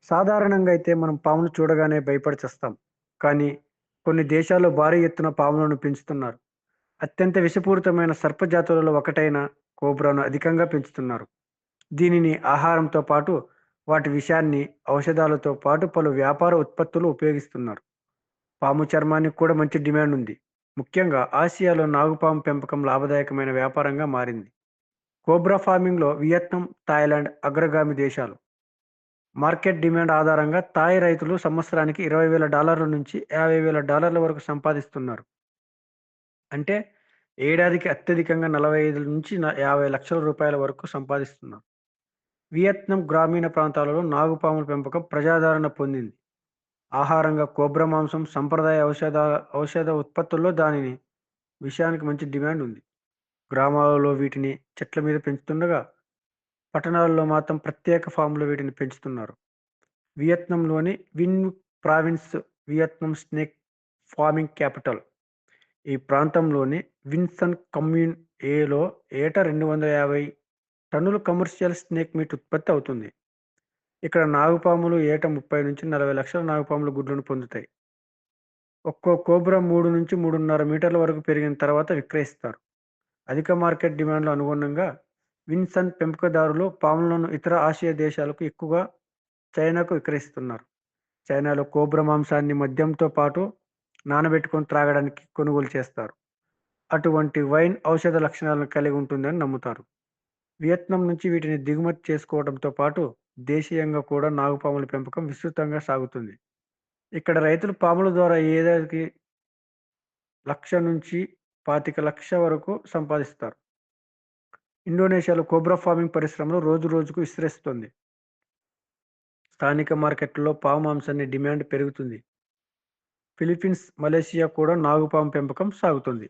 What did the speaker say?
సాధారణంగా అయితే మనం పామును చూడగానే భయపడి చస్తాం. కానీ కొన్ని దేశాల్లో భారీ ఎత్తున పాములను పెంచుతున్నారు. అత్యంత విషపూరితమైన సర్పజాతులలో ఒకటైన కోబ్రాను అధికంగా పెంచుతున్నారు. దీనిని ఆహారంతో పాటు వాటి విషాన్ని ఔషధాలతో పాటు పలు వ్యాపార ఉత్పత్తులు ఉపయోగిస్తున్నారు. పాము చర్మానికి కూడా మంచి డిమాండ్ ఉంది. ముఖ్యంగా ఆసియాలో నాగుపాము పెంపకం లాభదాయకమైన వ్యాపారంగా మారింది. కోబ్రా ఫార్మింగ్‌లో వియత్నాం, థాయిలాండ్ అగ్రగామి దేశాలు. మార్కెట్ డిమాండ్ ఆధారంగా థాయ్ రైతులు సంవత్సరానికి $20,000 నుంచి $50,000 వరకు సంపాదిస్తున్నారు. అంటే ఏడాదికి అత్యధికంగా 45 నుంచి 50 లక్షల రూపాయల వరకు సంపాదిస్తున్నారు. వియత్నాం గ్రామీణ ప్రాంతాలలో నాగుపాముల పెంపకం ప్రజాదరణ పొందింది. ఆహారంగా కోబ్రా మాంసం, సంప్రదాయ ఔషధ ఉత్పత్తుల్లో దానిని విషయానికి మంచి డిమాండ్ ఉంది. గ్రామాలలో వీటిని చెట్ల మీద పెంచుతుండగా, పట్టణాల్లో మాత్రం ప్రత్యేక ఫామ్‌లో వీటిని పెంచుతున్నారు. వియత్నాంలోని Vinh province Vietnam snake farming capital. ఈ ప్రాంతంలోని విన్సన్ కమ్యూన్ ఏలో ఏటా 250 టన్నుల కమర్షియల్ స్నేక్ మీట్ ఉత్పత్తి అవుతుంది. ఇక్కడ నాగుపాములు ఏటా 30 నుంచి 40 లక్షల నాగుపాముల గుడ్లను పొందుతాయి. ఒక్కో కోబ్రా 3 నుంచి 3.5 మీటర్ల వరకు పెరిగిన తర్వాత విక్రయిస్తారు. అధిక మార్కెట్ డిమాండ్‌లు అనుగుణంగా విన్సన్ పెంపకదారులు పాములను ఇతర ఆసియా దేశాలకు, ఎక్కువగా చైనాకు విక్రయిస్తున్నారు. చైనాలో కోబ్రా మాంసాన్ని మద్యంతో పాటు నానబెట్టుకొని త్రాగడానికి కొనుగోలు చేస్తారు. అటువంటి వైన్ ఔషధ లక్షణాలను కలిగి ఉంటుందని నమ్ముతారు. వియత్నాం నుంచి వీటిని దిగుమతి చేసుకోవడంతో పాటు దేశీయంగా కూడా నాగుపాముల పెంపకం విస్తృతంగా సాగుతుంది. ఇక్కడ రైతులు పాముల ద్వారా ఏడాదికి 1,00,000 నుంచి 25 లక్షల వరకు సంపాదిస్తారు. ఇండోనేషియాలో కోబ్రా ఫార్మింగ్ పరిశ్రమలో రోజు రోజుకు విస్తరిస్తుంది. స్థానిక మార్కెట్లలో పాము మాంసాన్ని డిమాండ్ పెరుగుతుంది. ఫిలిప్పీన్స్, మలేషియా కూడా నాగుపాము పెంపకం సాగుతుంది.